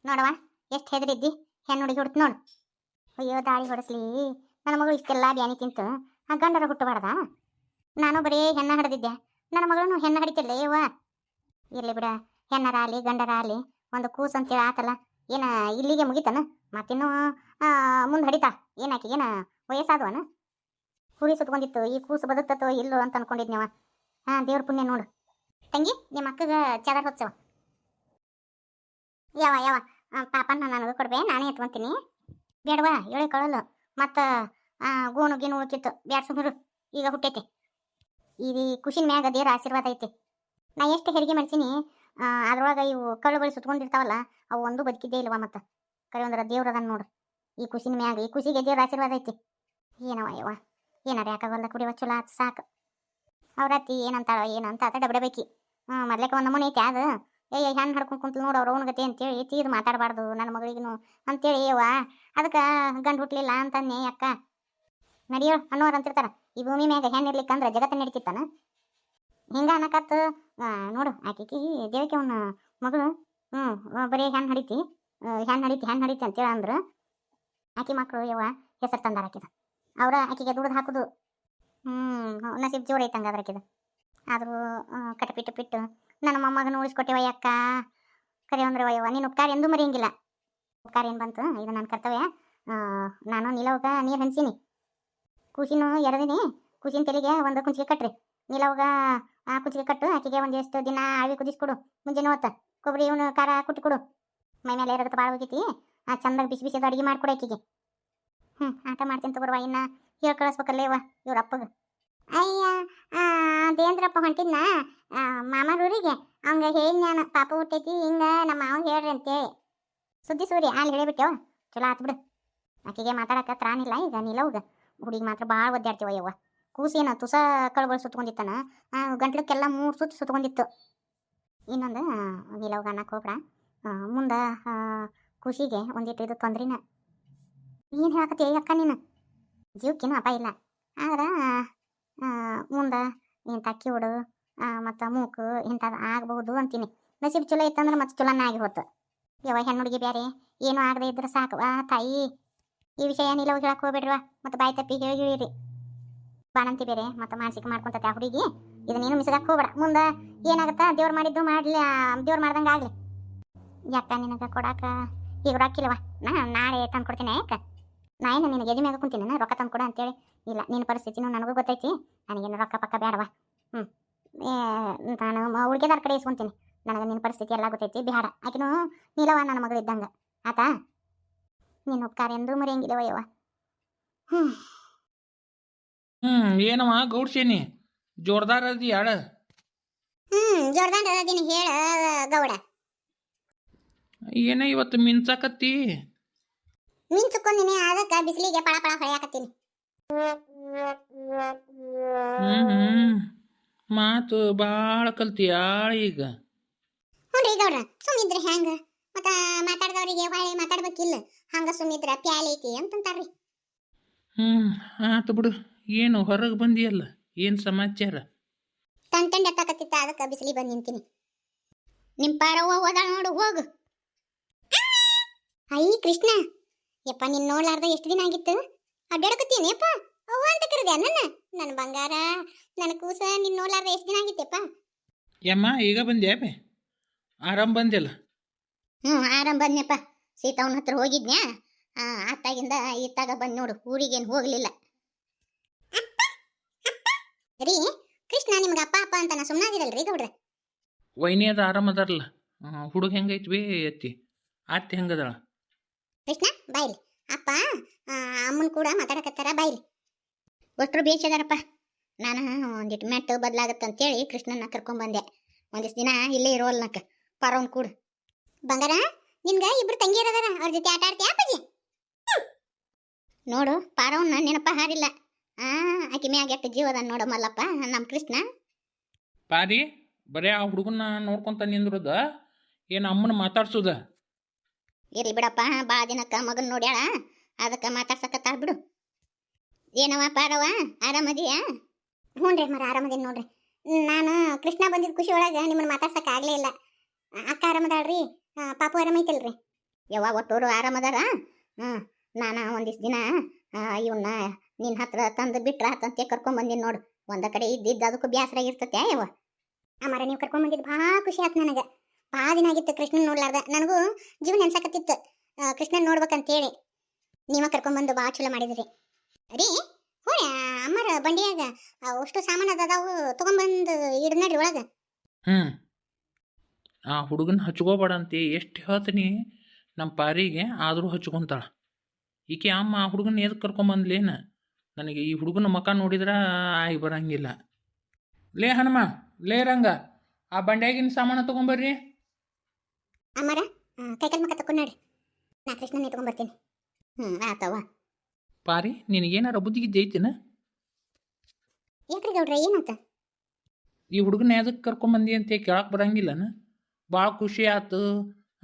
ನೋಡವ ಎಷ್ಟು ಹೆದರಿದ್ದಿ ಹೆಣ್ಣು ಹುಡುಗಿ ಹುಡ್ತು ನೋಡು. ಅಯ್ಯೋ ದಾಳಿ ಹೊಡೆಸ್ಲಿ, ನನ್ನ ಮಗಳು ಇಷ್ಟೆಲ್ಲ ಬ್ಯಾನಿ ತಿಂತು ಆ ಗಂಡರ ಹುಟ್ಟಬಾರ್ದ? ನಾನು ಬರೀ ಹೆಣ್ಣ ಹಡ್ದಿದ್ದೆ, ನನ್ನ ಮಗಳನ್ನು ಹೆಣ್ಣ ಹಡಿತಿಲ್ಲ ಯವ್ವ. ಇರ್ಲಿ ಬಿಡ, ಹೆಣ್ಣರ ಆಗಲಿ ಗಂಡರ ಆಗಲಿ ಒಂದು ಕೂಸು ಅಂತೇಳಿ ಆತಲ್ಲ, ಏನ ಇಲ್ಲಿಗೆ ಮುಗಿತನ? ಮತ್ತಿನ್ನೂ ಮುಂದೆ ಹಡಿತಾ ಏನಾಕಿ ಏನ ವಯಸ್ಸಾದವನ? ಹುರಿ ಸುತ್ಕೊಂಡಿತ್ತು, ಈ ಕೂಸು ಬದುಕ್ತತೋ ಇಲ್ಲೋ ಅಂತ ಅನ್ಕೊಂಡಿದ್ನವ. ದೇವ್ರ ಪುಣ್ಯ ನೋಡು. ತಂಗಿ ನಿಮ್ಮ ಅಕ್ಕಗೆ ಚಾದರ್ ಹೊತ್ಸವ ಯಾವ ಯಾವ ಪಾಪನ ನನಗೆ ಕೊಡ್ಬೇ, ನಾನೇ ಎತ್ಕೊಂತೀನಿ. ಬೇಡವಾ ಎಳೆ ಕಳಲು ಮತ್ತು ಗೋಣು ಗೀನು ಉಳ್ಕಿತ್ತು ಬ್ಯಾಡ ಸುಮ್ರು. ಈಗ ಹುಟ್ಟೈತಿ ಇದು ಖುಷಿನ ಮ್ಯಾಗ ದೇವ್ರ ಆಶೀರ್ವಾದ ಐತಿ. ನಾ ಎಷ್ಟು ಹೆರಿಗೆ ಮಾಡ್ತೀನಿ, ಅದ್ರೊಳಗೆ ಇವು ಕಳುಗಳು ಸುತ್ಕೊಂಡಿರ್ತಾವಲ್ಲ ಅವು ಒಂದು ಬದುಕಿದ್ದೇ ಇಲ್ವ. ಮತ್ತು ಕರೆ ಅಂದ್ರೆ ದೇವ್ರ ಅದನ್ನ ನೋಡು. ಈ ಖುಷಿನ ಮ್ಯಾಗ ಈ ಖುಷಿಗೆ ದೇವ್ರ ಆಶೀರ್ವಾದ ಐತಿ. ಏನವ ಯವ್ವ ಏನಾರ ಯಾಕಾಗಲ್ಲ, ಕುಡಿಯವ ಚಲೋ ಆತು ಸಾಕು. ಅವ್ರತ್ತಿ ಏನಂತಾಳ ಏನಂತ ಆತ ಡಬ್ಡಬೇಕಿ. ಮೊದ್ಲೇಕ ಒಂದು ನಮೂನೆ ಐತಿ ಅದು. ಹೆಣ್ಣು ಹಡ್ಕೊಂಡು ಕುಂತು ನೋಡು ಅವ್ರ ಅವನಗತೆ ಅಂತೇಳಿ ತೀರು ಮಾತಾಡಬಾರ್ದು ನನ್ನ ಮಗಳಿಗೂ ಅಂತೇಳಿ ಯವ್ವ. ಅದಕ್ಕೆ ಗಂಡು ಹುಟ್ಲಿಲ್ಲ ಅಂತನ್ನೇ ಅಕ್ಕ. ನಡಿಯೋ ಅನ್ನೋರು ಅಂತಿರ್ತಾರ. ಈ ಭೂಮಿ ಮ್ಯಾಗ ಹೆಣ್ಣು ಇರ್ಲಿಕ್ಕಂದ್ರೆ ಜಗತ್ತ ನಡೀತಿತ್ತಾನ? ಹಿಂಗ ಅನ್ನಕತ್ತು ನೋಡು. ಆಕಿಕಿ ದೇವಕ್ಕೆ ಅವನ ಮಗಳು ಬರೀ ಹೆಣ್ಣು ಹಡಿತಿ ಹೆಣ್ಣು ಹಡಿತಿ ಅಂತೇಳಿ ಅಂದ್ರೆ ಆಕಿ ಮಕ್ಕಳು ಯವ್ವ ಹೆಸರು ತಂದಾರ ಆಕಿದ. ಅವ್ರ ಆಕಿಗೆ ದುಡ್ದು ಹಾಕುದು ನಸೀಬ್ ಜೋರು ಐತಂಗ ಅದ್ರಾಕಿದ. ಆದರೂ ಕಟಪಿಟ್ಟು ನನ್ನ ಮೊಮ್ಮಗನ ಉಳಿಸ್ಕೊಟ್ಟಿವ ಅಕ್ಕ. ಕರೆ ಅಂದ್ರೆ ಯವ್ವ ನೀನು ಉಪಕಾರ ಎಂದೂ ಮರೆಯಂಗಿಲ್ಲ. ಉಪಕಾರ ಏನು ಬಂತು, ಇದು ನನ್ನ ಕರ್ತವ್ಯ. ನಾನು ನಿಲವ್ಗ ನೀರು ಹಂಚೀನಿ, ಕೂಸಿನೂ ಎರೆದಿನಿ. ಕೂಸಿನ ತಲೆಗೆ ಒಂದು ಕುಂಚಿಗೆ ಕಟ್ರಿ. ನಿಲವ್ಗ ಆ ಕುಂಚಿಗೆ ಕಟ್ಟು. ಆಕಿಗೆ ಒಂದೆಷ್ಟು ದಿನ ಆವಿ ಕುದಿಸ್ಕೊಡು. ಮುಂಜಾನೆ ಹೊತ್ತು ಕೊಬ್ಬರಿ ಇವನು ಖಾರ ಕುಟ್ಟಿ ಕೊಡು. ಮೈ ಮೇಲೆ ಎರಗತ್ತು ಭಾಳ ಹೋಗೈತಿ. ಚಂದಾಗ ಬಿಸಿ ಬಿಸಿದ ಅಡುಗೆ ಮಾಡಿಕೊಡು ಆಕಿಗೆ. ಆಟ ಮಾಡ್ತೀನಿ ತಗೋರ್ವ. ಇನ್ನು ಹೇಳಿ ಕಳಿಸ್ಬೇಕಲ್ಲೇ ಯವ್ವ ಇವ್ರ ಅಪ್ಪಗೆ. ಅಯ್ಯ ದೇಂದ್ರಪ್ಪ ಹೊಂಟಿದ್ನ ಮಾಮರೂರಿಗೆ. ಅವಂಗ ಹೇಳಿ ನಾನು ಪಾಪ ಹುಟ್ಟೈತಿ ಹಿಂಗೆ ನಮ್ಮ ಮಾವ ಹೇಳ್ರಿ ಅಂತೇಳಿ ಸುದ್ದಿ ಸೂರಿ ಅಲ್ಲಿ ಹೇಳಿಬಿಟ್ಟೆವ. ಚಲೋ ಆತು ಬಿಡು. ಆಕಿಗೆ ಮಾತಾಡಕ್ಕೆ ತ್ರಾಣಿಲ್ಲ ಈಗ ನಿಲವ್ಗ. ಹುಡುಗಿ ಮಾತ್ರ ಭಾಳ ಒದ್ದಾಡ್ತೀವ ಯವ್ವ. ಕೂಸೇನು ತುಸ ಕಳುಗಳು ಸುತ್ಕೊಂಡಿತ್ತಾನ, ಗಂಟ್ಲಕ್ಕೆಲ್ಲ 3 ಸುತ್ತು ಸುತ್ಕೊಂಡಿತ್ತು. ಇನ್ನೊಂದು ನಿಲವ್ಗ ಅನ್ನಕ್ಕೆ ಹೋಗ್ಬೇಡ, ಮುಂದೆ ಖುಷಿಗೆ ಒಂದಿಟ್ಟು ಇದು ತೊಂದ್ರಿನ. ಏನು ಹೇಳಕತ್ತಿ ಅಕ್ಕ ನೀನು? ಜೀವಕ್ಕೇನು ಅಪಾಯ ಇಲ್ಲ, ಆದ್ರೆ ಮುಂದೆ ನೀನು ತಕ್ಕಿ ಹುಡು ಮತ್ತು ಮೂಕು ಇಂಥದ್ದು ಆಗಬಹುದು ಅಂತೀನಿ. ನಸೀಬ್ ಚಲೋ ಇತ್ತಂದ್ರೆ ಮತ್ತೆ ಚಲೋನೇ ಆಗಿ ಹೋತು ಯವ್ವ. ಹೆಣ್ಣು ಹುಡುಗಿ ಬೇರೆ ಏನೂ ಆಗದೆ ಇದ್ರೆ ಸಾಕವಾ ತಾಯಿ. ಈ ವಿಷಯ ನಿಲವ್ ಹೇಳಕ್ಕೆ ಹೋಗ್ಬೇಡ್ರವ, ಮತ್ತು ಬಾಯಿ ತಪ್ಪಿ ಹೇಳಿರಿ. ಬಾಣಂತಿ ಬೇರೆ ಮತ್ತು ಮಾನಸಿಕ ಮಾಡ್ಕೊಂತತೆ ಆ ಹುಡುಗಿ. ಇದು ನೀನು ಮಿಸ್ಗಾಕ್ ಹೋಗ್ಬೇಡ. ಮುಂದೆ ಏನಾಗುತ್ತಾ ದೇವ್ರು ಮಾಡಿದ್ದು ಮಾಡಲಿ, ದೇವ್ರು ಮಾಡ್ದಂಗೆ ಆಗಲಿ. ಯಾಕ ನಿನಗೆ ಕೊಡಾಕ ಈಗ ರೊಕ್ಕಿಲ್ಲವ? ನಾಳೆ ತಂದು ಕೊಡ್ತೀನಿ. ಯಾಕೆ ನಾ ಏನು ನಿನಗೆ ಎದೆ ಮ್ಯಾಗ ಕುಂತೀನಿ ರೊಕ್ಕ ತಂದು ಕೊಡ ಅಂತೇಳಿ? ಇಲ್ಲ, ನಿನ್ನ ಪರಿಸ್ಥಿತಿನೂ ನನಗೂ ಗೊತ್ತೈತಿ. ನನಗೇನು ರೊಕ್ಕ ಪಕ್ಕ ಬೇಡವ. ನಾನು ಉಳ್ಕೆದಾರ ಕಡೆ ಇಸ್ಕೊಂತೀನಿ. ನನಗೆ ನಿನ್ನ ಪರಿಸ್ಥಿತಿ ಎಲ್ಲ ಗೊತ್ತೈತಿ. ಬೇಡ. ಆಕಿನೂ ನೀಲವ ನನ್ನ ಮಗಳು ಇದ್ದಂಗೆ ಆತಾ. ನಿನ್ನ ಉಪಕಾರ ಎಂದೂ ಮರೆಯಂಗಿಲ್ಲವ ಯವ್ವ. ಏನವ ಗೌಡ್ಸೇನಿ ಜೋರ್ದಾರ ಅದಿ ಯಾಳ? ಜೋರ್ದಾರ ಅದೀನಿ ಹೇಳ ಗೌಡ. ಏನ ಇವತ್ತು ಮಿಂಚಾಕತ್ತಿ? ಮಿಂಚುಕೊಂಡಿನಿ, ಅದಕ್ಕೆ ಬಿಸಿಲಿಗೆ ಪಳ ಪಳ ಹೊಳೆಯಾಕತ್ತೀನಿ. ಮಾತು ಭಾಳ ಕಲ್ತಿಯಾಳ ಈಗ. ಹ್ಞೂ ಗೌಡ್ರ, ಸುಮ್ಮಿದ್ರೆ ಹೆಂಗ? ಮತ್ತು ಮಾತಾಡ್ದವ್ರಿಗೆ ಹೊಳೆ ಮಾತಾಡ್ಬೇಕಿಲ್ಲ. ಹಂಗ ಸುಮ್ಮಿದ್ರ ಪ್ಯಾಲ್ ಐತಿ ಅಂತಂತಾರ್ರಿ. ಆತು ಬಿಡು. ಏನು ಹೊರಗೆ ಬಂದಿಯಲ್ಲ, ಏನು ಸಮಾಚಾರ? ತಂಡ ಎತ್ತಾಕತ್ತಿತ್ತ, ಅದಕ್ಕೆ ಬಿಸಿಲಿ ಬಂದು ನಿಂತೀನಿ. ನಿಮ್ಮ ಪಾರವ್ವ ಹೋದಾಳ ನೋಡು, ಹೋಗು. ಅಯ್ಯ ಕೃಷ್ಣ, ಯಪ್ಪ ನಿನ್ನ ನೋಡ್ಲಾರ್ದ ಎಷ್ಟು ದಿನ ಆಗಿತ್ತು? ಅಡ್ಡಾಡಕತ್ತೀನಿ ಯಪ್ಪ. ಅವ್ವ ಅಂತ ಕರೆದೆ ನನ್ನ ಬಂಗಾರ, ನನ್ನ ಕೂಸ. ನಿನ್ನ ನೋಡ್ಲಾರ್ದ ಎಷ್ಟು ದಿನ ಆಗಿತ್ತಪ್ಪ? ಯಮ್ಮ ಈಗ ಬಂದ್ಯಾಪೆ? ಆರಾಮ್ ಬಂದಿಲ್ಲ? ಆರಾಮ್ ಬಂದ್ನಪ್ಪ. ಸೀತಾವನ ಹತ್ರ ಹೋಗಿದ್ನ್ಯಾ, ಅತ್ತಾಗಿಂದ ಇತ್ತಾಗ ಬಂದು ನೋಡು. ಊರಿಗೇನು ಹೋಗಲಿಲ್ಲ ರೀ. ಕೃಷ್ಣ ನಿಮ್ಗೆ ಅಪ್ಪ ಅಪ್ಪ ಅಂತ ನಾ ಸುಮ್ಮನಾದಿರಲ್ರಿ ಗೌಡ್ರೆ. ವೈನಿ ಅದ ಆರಾಮದಾರಲ್ಲ? ಹುಡುಗ ಹೆಂಗೈತಿ ಬೇ ಅತ್ತಿ? ಅತ್ತಿ ಹೆಂಗದಾಳ? ಕೃಷ್ಣ ಬಾಯ್ಲಿ. ಅಪ್ಪ ಅಮ್ಮನ ಕೂಡ ಮಾತಾಡಕತ್ತಾರ, ಬಾಯ್ಲಿ. ಅಷ್ಟರು ಬೇಷದಾರಪ್ಪ. ನಾನು ಒಂದಿಟ್ಟು ಮೆಟ್ಟು ಬದಲಾಗತ್ತಂತೇಳಿ ಕೃಷ್ಣನ ಕರ್ಕೊಂಡ್ಬಂದೆ. ಒಂದಿಷ್ಟು ದಿನ ಇಲ್ಲೇ ಇರೋಲ್ನಕ್ಕ ಪಾರವನ್ ಕೂಡ. ಬಂಗಾರ, ನಿನ್ಗೆ ಇಬ್ರು ತಂಗಿಯರದಾರ, ಅವ್ರ ಜೊತೆ ಆಟ ಆಡ್ತೀಯ ಅಪ್ಪಾಜಿ? ನೋಡು ಪಾರವನ್ನ ನೆನಪ ಹಾರಿಲ್ಲ. ಆಕಿ ಮ್ಯಾಗ ಎಷ್ಟು ಜೀವದ ನೋಡು ಮಲ್ಲಪ್ಪ ನಮ್ಮ ಕೃಷ್ಣ. ಪಾರಿ ಬರೇ ಆ ಹುಡುಗನ್ನ ನೋಡ್ಕೊಂತ ನಿಂದ್ರದ ಏನು ಅಮ್ಮನ ಮಾತಾಡ್ಸುದ? ಇರ್ಲಿ ಬಿಡಪ್ಪ, ಭಾಳ ದಿನಕ್ಕೆ ಮಗನ ನೋಡ್ಯಾಳ, ಅದಕ್ಕೆ ಮಾತಾಡ್ಸಕತ್ತಾಳ ಬಿಡು. ಏನವ ಪಾರವ, ಆರಾಮದಿಯಾ? ಹ್ಞೂ ರೀ ಮರ ಆರಾಮದೀನಿ ನೋಡ್ರಿ. ನಾನು ಕೃಷ್ಣ ಬಂದಿದ್ದ ಖುಷಿ ಒಳಗೆ ನಿಮ್ಮನ್ನು ಮಾತಾಡ್ಸಕ್ಕೆ ಆಗಲೇ ಇಲ್ಲ. ಅಕ್ಕ ಆರಾಮದಾಳ್ರಿ? ಪಾಪು ಆರಾಮೈತಿಲ್ರಿ? ಯವ್ವ ಒಟ್ಟೋರು ಆರಾಮದಾರ. ಹ್ಞೂ, ನಾನು ಒಂದಿಷ್ಟು ದಿನ ಇವನ್ನ ನಿನ್ನ ಹತ್ರ ತಂದು ಬಿಟ್ರೆ ಆತಂತೆ ಕರ್ಕೊಂಬಂದಿನಿ ನೋಡು. ಒಂದ ಕಡೆ ಇದ್ದಿದ್ದು ಅದಕ್ಕೂ ಬೇಸರ ಇರ್ತತೆ ಯವ್ವ. ಅಮ್ಮಾರ ನೀವು ಕರ್ಕೊಂಬಂದಿದ್ದು ಭಾಳ ಖುಷಿ ಆಯ್ತು ನನಗೆ. ಭಾಳ ದಿನ ಆಗಿತ್ತು ಕೃಷ್ಣನ್ ನೋಡ್ಲಾರ್ದ. ನನಗೂ ಜೀವನ ನೆನ್ಸಕತ್ತಿತ್ತು ಕೃಷ್ಣನ್ ನೋಡ್ಬೇಕಂತೇಳಿ. ನೀವ ಕರ್ಕೊಂಬಂದು ಭಾಳ ಚಲೋ ಮಾಡಿದ್ರಿ ರೀ. ಹೋರಿ ಅಮ್ಮಾರ ಬಂಡಿಯಾಗ ಅಷ್ಟು ಸಾಮಾನು ಅದಾವು ತೊಗೊಂಬಂದು ಇಡ್ ನಡ್ರಿ ಒಳಗೆ. ಹ್ಞೂ, ಆ ಹುಡುಗನ ಹಚ್ಕೋಬೇಡ ಅಂತೆ ಎಷ್ಟು ಹೇಳ್ತೀನಿ ನಮ್ಮ ಪಾರಿಗೆ, ಆದರೂ ಹಚ್ಕೊಂತಾಳ. ಈಕೆ ಅಮ್ಮ ಆ ಹುಡುಗನ ಎದಕ್ಕೆ ಕರ್ಕೊಂಬಂದ್ಲೇನು? ನನಗೆ ಈ ಹುಡುಗನ ಮುಖ ನೋಡಿದ್ರೆ ಆಗಿ ಬರಂಗಿಲ್ಲ. ಲೇ ಹನುಮ, ಲೇ ರಂಗ, ಆ ಬಂಡ್ಯಾಗಿನ ಸಾಮಾನು ತೊಗೊಂಬರ್ರಿ. ಅಮ್ಮಾರ ಕೈಕಲ್ ಮಕ್ಕ ತಕೊಂಡು ನಡ್ರಿ, ನಾ ಕೃಷ್ಣನೇ ತೊಗೊಂಬರ್ತೀನಿ. ಆತವ. ಪಾರಿ, ನಿನಗೇನಾರ ಬುದ್ಧಿಗಿದ್ದೆ ಐತಿನ? ಯಾಕ್ರಿ ಗೌಡ್ರ ಏನಂತ? ಈ ಹುಡುಗನ ಎದಕ್ಕೆ ಕರ್ಕೊಂಬಂದಿ ಅಂತ ಕೇಳಕ್ಕೆ ಬರಂಗಿಲ್ಲನ? ಭಾಳ ಖುಷಿ ಆಯ್ತು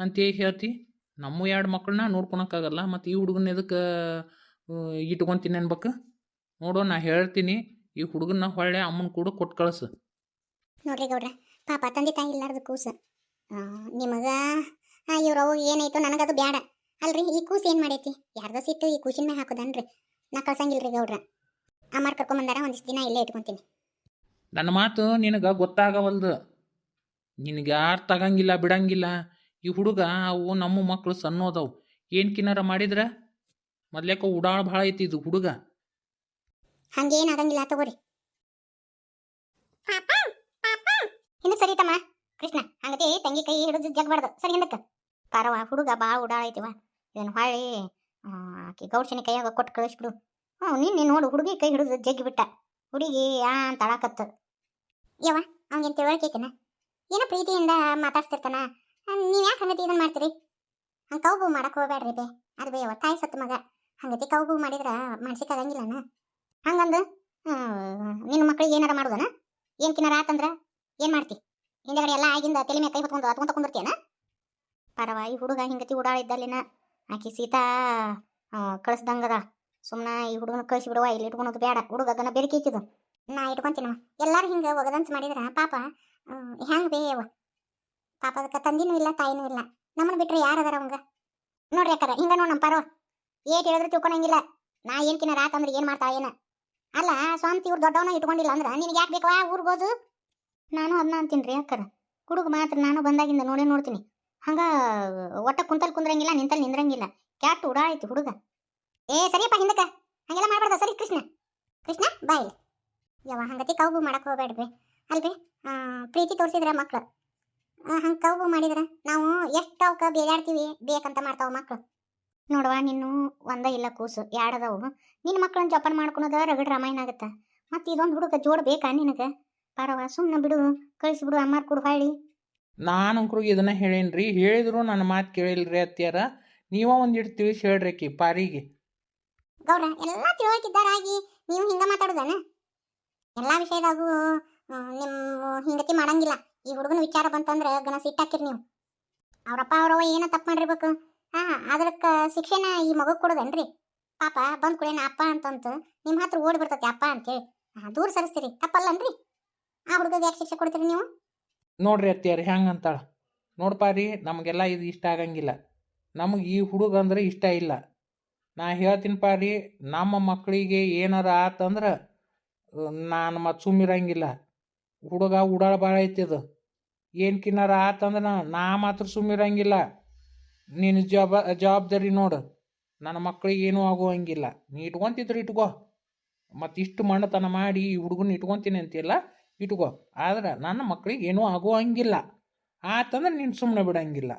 ಅಂತ ಹೇಳ್ತಿ. ನಮ್ಮ 2 ಮಕ್ಕಳನ್ನ ನೋಡ್ಕೊಳಕ್ಕಾಗಲ್ಲ, ಮತ್ತು ಈ ಹುಡುಗನ ಎದಕ್ಕೆ ಇಟ್ಕೊತೀನಿ ಅನ್ಬೇಕು? ನೋಡು, ನಾ ಹೇಳ್ತೀನಿ, ಈ ಹುಡುಗನ ಹೊಳ್ಳೆ ಅಮ್ಮನ ಕೂಡ ಕೊಟ್ಟು ಕಳಿಸು. ನೋಡ್ರಿ ಗೌಡ್ರ, ಪಾಪ ತಂದೆ ತಾಯಿ ಇಲ್ಲಾರ್ದು ಕೂಸು. ನಿಮಗೆ ಇವ್ರವು ಏನಾಯ್ತು ನನಗದು ಬೇಡ ಅಲ್ರಿ. ಈ ಕೂಸು ಏನು ಮಾಡೈತಿ? ಯಾರ್ದೋ ಸಿಟ್ಟು ಈ ಕೂಸಿನ ಮೇಲೆ ಹಾಕೋದನ್ರಿ. ನಾ ಕಳ್ಸಂಗಿಲ್ರಿ ಗೌಡ್ರ. ಅಮ್ಮಾರ್ ಕರ್ಕೊಂಬಂದಾರ, ಒಂದಿಷ್ಟು ದಿನ ಇಲ್ಲೇ ಇಟ್ಕೊತೀನಿ. ನನ್ನ ಮಾತು ನಿನಗೆ ಗೊತ್ತಾಗವಲ್ದು. ನಿನಗೆ ಯಾರು ತಗಂಗಿಲ್ಲ ಬಿಡಂಗಿಲ್ಲ. ಈ ಹುಡುಗ ಅವು ನಮ್ಮ ಮಕ್ಕಳು ಸಣ್ಣೋದವು. ಏನು ಕಿನ್ನಾರ ಮಾಡಿದ್ರೆ ಮೊದ್ಲೇಕ ಉಡಾಳ ಭಾಳ ಐತಿ ಇದು ಹುಡುಗ. ಹಂಗೇನಾಗಂಗಿಲ್ಲ, ತಗೋರಿ. ಹಿಂದಕ್ಕೆ ಸರಿ ತಮ್ಮ ಕೃಷ್ಣ, ಹಂಗತಿ ತಂಗಿ ಕೈ ಹಿಡಿದು ಜಗ್ಬಾರ್ದು. ಸರಿ ಹಿಂದಕ್ಕೆ. ಪಾರವ, ಹುಡುಗ ಭಾಳ ಉಡಾಳ ಐತಿವ. ಇದನ್ನು ಹೊಳ್ಳಿ ಆಕಿ ಗೌಡ್ಸನಿ ಕೈಯಾಗ ಕೊಟ್ಟು ಕಳಿಸ್ಬಿಡು. ನಿನ್ನೆ ನೋಡು, ಹುಡುಗಿ ಕೈ ಹಿಡಿದು ಜಗ್ಗಿ ಬಿಟ್ಟ. ಹುಡುಗಿ ಅಂತ ಅಳಾಕತ್ತ. ಯವ್ವ, ಅವ್ನಿಗೇನು ತಿಳುವಳಿಕೆ ಐತೆನ? ಏನೋ ಪ್ರೀತಿಯಿಂದ ಮಾತಾಡ್ತಿರ್ತಾನ. ನೀವು ಯಾಕೆ ಹಂಗತಿ ಇದನ್ನು ಮಾಡ್ತೀರಿ? ಹಂಗೆ ಕೌಬು ಮಾಡಕ್ಕೆ ಹೋಗ್ಬೇಡ್ರಿ ಬೇ. ಅದು ಬೇ ಯವ್ವ, ತಾಯಿ ಸತ್ತು ಮಗ. ಹಂಗತಿ ಕೌಬು ಮಾಡಿದ್ರೆ ಮನ್ಸಿಕಾಗಂಗಿಲ್ಲನ? ಹಂಗಂದು ನಿನ್ನ ಮಕ್ಳಿಗೆ ಏನಾರ ಮಾಡೋದನ? ಏನು ಕಿನ್ನಾರ ಆತಂದ್ರೆ ಏನು ಮಾಡ್ತಿ? ಹಿಂದಗಡೆ ಎಲ್ಲ ಆಗಿಂದ ತಲೆ ಮೇಲೆ ಕೈ ಹೊತ್ಕೊಂಡು ಅತ್ಕೊಂತ ಕುಂದಿರ್ತೀಯನ? ಪರವ, ಈ ಹುಡುಗ ಹಿಂಗತಿ ಉಡಾಳ ಇದ್ದಲ್ಲಿನ ಆಕಿ ಸೀತಾ ಕಳಿಸ್ದಂಗದ. ಸುಮ್ಮನೆ ಈ ಹುಡುಗನ ಕಳಿಸಿಬಿಡುವ, ಇಲ್ಲಿ ಇಟ್ಕೊಳೋದು ಬೇಡ. ಹುಡುಗನ ಬೆರಕೆ ಐತಿದು. ನಾ ಇಟ್ಕೊಂತೀನವ. ಎಲ್ಲರೂ ಹಿಂಗೆ ಒಗದನ್ಸ್ ಮಾಡಿದ್ರೆ ಪಾಪ ಹೆಂಗೆ ಬೇಯವ? ಪಾಪ ಅದಕ್ಕೆ ತಂದಿನೂ ಇಲ್ಲ, ತಾಯಿನೂ ಇಲ್ಲ. ನಮ್ಮನ್ನು ಬಿಟ್ಟರೆ ಯಾರದಾರ ಅವಂಗ? ನೋಡ್ರಿ ಅಕ್ಕಾರ, ಹಿಂಗೆ ನೋಡಿ ನಮ್ಮ ಪರವ ಏಟ್ ಹೇಳಿದ್ರು ತಿಳ್ಕೊಳಂಗಿಲ್ಲ. ನಾ ಏನ್ಕಿನ ರಾತಂದ್ರೆ ಏನು ಮಾಡ್ತಾಳೆ ಏನ? ಅಲ್ಲ, ಸ್ವಂತ ಇವ್ರು ದೊಡ್ಡವನ ಇಟ್ಕೊಂಡಿಲ್ಲ ಅಂದ್ರೆ ನಿನಗೆ ಯಾಕೆ ಬೇಕವ ಊರ್ಗೋದು? ನಾನು ಅದನ್ನ ಅಂತೀನಿ ರೀ ಅಕ್ಕರ. ಹುಡುಗ ಮಾತ್ರ ನಾನು ಬಂದಾಗಿಂದ ನೋಡ್ತೀನಿ. ಹಂಗೆ ಒಟ್ಟ ಕುಂತಲ್ಲಿ ಕುಂದ್ರಂಗಿಲ್ಲ, ನಿಂತಲ್ಲಿ ನಿಂದ್ರಂಗಿಲ್ಲ. ಕ್ಯಾಟ್ ಉಡಾಳ ಐತಿ ಹುಡುಗ. ಏ ಸರಿಯಪ್ಪ, ಹಿಂದಕ್ಕೆ ಹಂಗೆಲ್ಲ ಮಾಡ್ಬಾರ್ದ. ಸರಿ ಕೃಷ್ಣ, ಕೃಷ್ಣ ಬಾಯಿಲ್. ಯವ್ವ, ಹಂಗತಿ ಕೌಬು ಮಾಡಕ್ಕೆ ಹೋಗ್ಬೇಡ್ರಿ ಅಲ್ರಿ. ಪ್ರೀತಿ ತೋರಿಸಿದ್ರ ಮಕ್ಳು ಹಂಗೆ ಕೌಬು ಮಾಡಿದ್ರೆ ನಾವು ಎಷ್ಟು ಅವಕ್ಕೆ ಬೇಜಾಡ್ತೀವಿ. ಬೇಕಂತ ಮಾಡ್ತಾವ ಮಕ್ಳು. ನೋಡುವ, ನಿನ್ನು ಒಂದ ಇಲ್ಲ ಕೂಸು, ಎರಡದವು. ನಿನ್ನ ಮಕ್ಕಳನ್ನ ಜೋಪಾನ ಮಾಡ್ಕೊಳೋದ ರಗಡ್ ರಾಮಾಯಣ ಆಗುತ್ತೆ. ಮತ್ತು ಇದೊಂದು ಹುಡುಗ ಜೋಡ್ ಬೇಕಾ ನಿನಗೆ? ಪರವ, ಸುಮ್ಮನೆ ಬಿಡು, ಕಳಿಸ್ಬಿಡು. ಅಮ್ಮಾರ್ ಕೊಡು ಹೊಳ್ಳಿ. ನಾನು ಅಂಕರು ಇದನ್ನ ಹೇಳೇನ್ರಿ. ಹೇಳಿದ್ರು ನನ್ನ ಮಾತು ಕೇಳಿಲ್ರಿ ಅತ್ಯಾರ. ನೀವ ಒಂದಿಟ್ಟು ತಿಳಿಸಿ ಹೇಳ್ರಿ ಆಕಿ ಪಾರಿಗೆ. ಗೌಡ, ಎಲ್ಲ ತಿಳುವಳಿಕಿದ್ದಾರಾಗಿ ನೀವು ಹಿಂಗೆ ಮಾತಾಡೋದನ? ಎಲ್ಲ ವಿಷಯದಾಗೂ ನಿಮ್ಮ ಹಿಂಗತಿ ಮಾಡಂಗಿಲ್ಲ. ಈ ಹುಡುಗನ ವಿಚಾರ ಬಂತಂದ್ರೆ ಗನ ಸಿಟ್ಟಾಕಿರಿ ನೀವು. ಅವರಪ್ಪ ಅವರವ ಏನೋ ತಪ್ಪು ಮಾಡಿರ್ಬೇಕು. ಅದಕ್ಕೆ ಶಿಕ್ಷೆನ ಈ ಮಗು ಕೊಡೋದನ್ರಿ? ಪಾಪ ಬಂದ್ ಕೂಡೇನ ಅಪ್ಪ ಅಂತಂತ ನಿಮ್ಮ ಹತ್ರ ಓಡಿ ಬರ್ತೈತಿ ಅಪ್ಪ ಅಂತೇಳಿ ದೂರ ಸರಿಸ್ತೀರಿ. ತಪ್ಪಲ್ಲನ್ರಿ? ಆ ಹುಡುಗಗೆ ಯಾಕೆ ಶಿಕ್ಷೆ ಕೊಡ್ತೀರಿ ನೀವು? ನೋಡ್ರಿ ಅತ್ಯಾರ ಹೆಂಗಂತಾಳ ನೋಡ್ಪಾರಿ. ನಮಗೆಲ್ಲ ಇದು ಇಷ್ಟ ಆಗಂಗಿಲ್ಲ. ನಮಗೆ ಈ ಹುಡುಗ ಅಂದ್ರೆ ಇಷ್ಟ ಇಲ್ಲ. ನಾ ಹೇಳ್ತೀನಿ ಪಾರಿ, ನಮ್ಮ ಮಕ್ಕಳಿಗೆ ಏನಾರ ಆತಂದ್ರೆ ನಾನು ಮತ್ತೆ ಸುಮ್ಮಿರಂಗಿಲ್ಲ. ಹುಡುಗ ಉಡಾಳ ಭಾಳ ಐತಿದು. ಏನು ಕಿನ್ನಾರ ಆತಂದ್ರೆ ನಾ ಮಾತ್ರ ಸುಮ್ಮಿರಂಗಿಲ್ಲ. ನಿನ್ನ ಜವಾಬ್ದಾರಿ ನೋಡು. ನನ್ನ ಮಕ್ಕಳಿಗೆ ಏನೂ ಆಗುವಂಗಿಲ್ಲ. ನೀ ಇಟ್ಕೊಂತಿದ್ರೆ ಇಟ್ಕೋ. ಮತ್ತು ಇಷ್ಟು ಮಣ್ಣತನ ಮಾಡಿ ಈ ಹುಡುಗನ ಇಟ್ಕೊತೀನಿ ಅಂತಿಲ್ಲ, ಇಟ್ಕೋ. ಆದ್ರೆ ನನ್ನ ಮಕ್ಕಳಿಗೆ ಏನೂ ಆಗುವಂಗಿಲ್ಲ. ಆತಂದ್ರೆ ನೀನು ಸುಮ್ಮನೆ ಬಿಡಂಗಿಲ್ಲ.